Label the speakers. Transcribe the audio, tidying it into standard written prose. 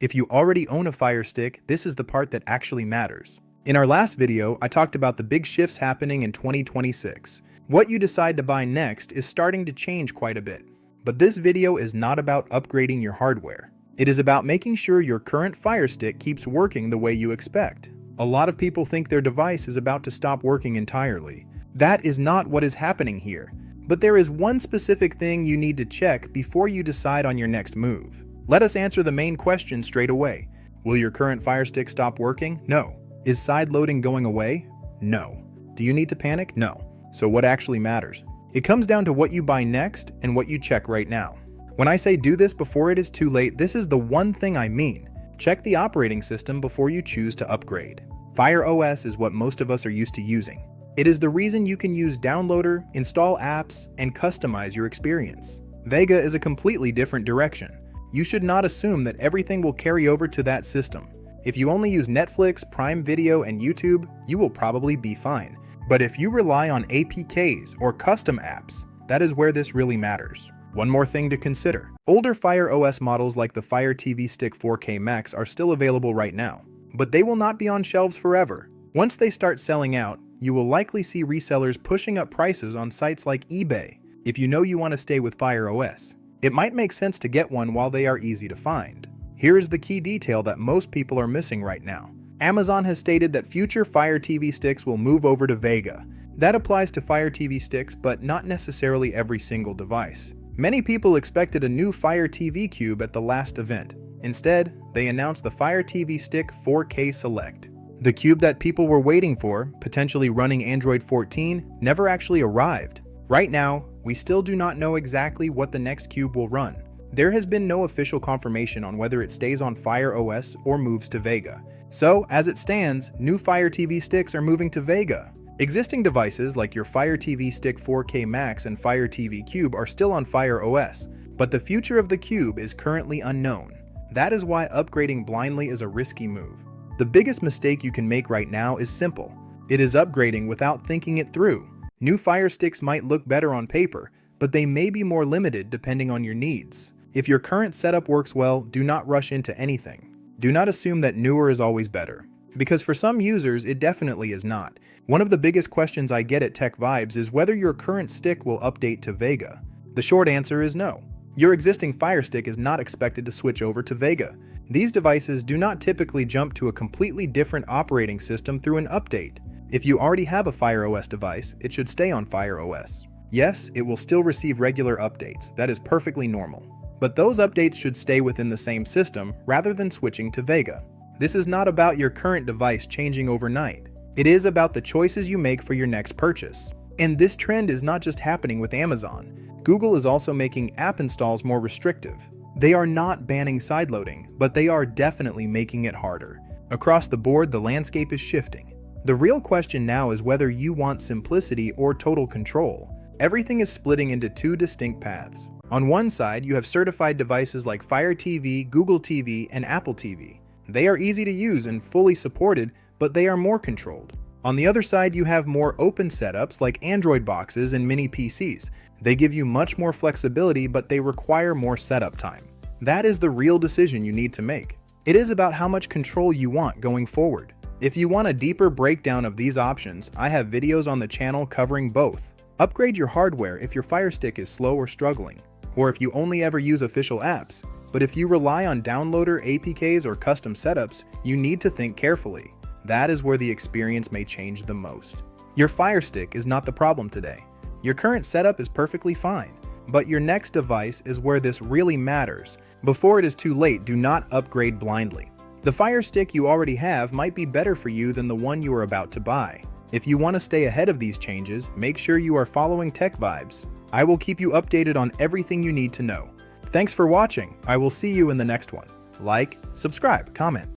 Speaker 1: If you already own a Fire Stick, this is the part that actually matters. In our last video, I talked about the big shifts happening in 2026. What you decide to buy next is starting to change quite a bit. But this video is not about upgrading your hardware. It is about making sure your current Fire Stick keeps working the way you expect. A lot of people think their device is about to stop working entirely. That is not what is happening here. But there is one specific thing you need to check before you decide on your next move. Let us answer the main question straight away. Will your current Fire Stick stop working? No. Is sideloading going away? No. Do you need to panic? No. So what actually matters? It comes down to what you buy next and what you check right now. When I say do this before it is too late, this is the one thing I mean. Check the operating system before you choose to upgrade. Fire OS is what most of us are used to using. It is the reason you can use Downloader, install apps, and customize your experience. Vega is a completely different direction. You should not assume that everything will carry over to that system. If you only use Netflix, Prime Video, and YouTube, you will probably be fine. But if you rely on APKs or custom apps, that is where this really matters. One more thing to consider. Older Fire OS models like the Fire TV Stick 4K Max are still available right now, but they will not be on shelves forever. Once they start selling out, you will likely see resellers pushing up prices on sites like eBay. If you know you want to stay with Fire OS, it might make sense to get one while they are easy to find. Here is the key detail that most people are missing right now. Amazon has stated that future Fire TV sticks will move over to Vega. That applies to Fire TV sticks, but not necessarily every single device. Many people expected a new Fire TV Cube at the last event. Instead, they announced the Fire TV Stick 4K Select. The cube that people were waiting for, potentially running Android 14, never actually arrived. Right now, we still do not know exactly what the next cube will run. There has been no official confirmation on whether it stays on Fire OS or moves to Vega. So, as it stands, new Fire TV sticks are moving to Vega. Existing devices like your Fire TV Stick 4K Max and Fire TV Cube are still on Fire OS, but the future of the Cube is currently unknown. That is why upgrading blindly is a risky move. The biggest mistake you can make right now is simple. It is upgrading without thinking it through. New Fire Sticks might look better on paper, but they may be more limited depending on your needs. If your current setup works well, do not rush into anything. Do not assume that newer is always better, because for some users, it definitely is not. One of the biggest questions I get at TechVibes is whether your current stick will update to Vega. The short answer is no. Your existing Fire Stick is not expected to switch over to Vega. These devices do not typically jump to a completely different operating system through an update. If you already have a Fire OS device, it should stay on Fire OS. Yes, it will still receive regular updates. That is perfectly normal. But those updates should stay within the same system rather than switching to Vega. This is not about your current device changing overnight. It is about the choices you make for your next purchase. And this trend is not just happening with Amazon. Google is also making app installs more restrictive. They are not banning sideloading, but they are definitely making it harder. Across the board, the landscape is shifting. The real question now is whether you want simplicity or total control. Everything is splitting into two distinct paths. On one side, you have certified devices like Fire TV, Google TV, and Apple TV. They are easy to use and fully supported, but they are more controlled. On the other side, you have more open setups like Android boxes and mini PCs. They give you much more flexibility, but they require more setup time. That is the real decision you need to make. It is about how much control you want going forward. If you want a deeper breakdown of these options, I have videos on the channel covering both. Upgrade your hardware if your Fire Stick is slow or struggling, or if you only ever use official apps. But if you rely on Downloader, APKs, or custom setups, you need to think carefully. That is where the experience may change the most. Your Fire Stick is not the problem today. Your current setup is perfectly fine, but your next device is where this really matters. Before it is too late, do not upgrade blindly. The Fire Stick you already have might be better for you than the one you are about to buy. If you want to stay ahead of these changes, make sure you are following TechVibes. I will keep you updated on everything you need to know. Thanks for watching. I will see you in the next one. Like, subscribe, comment.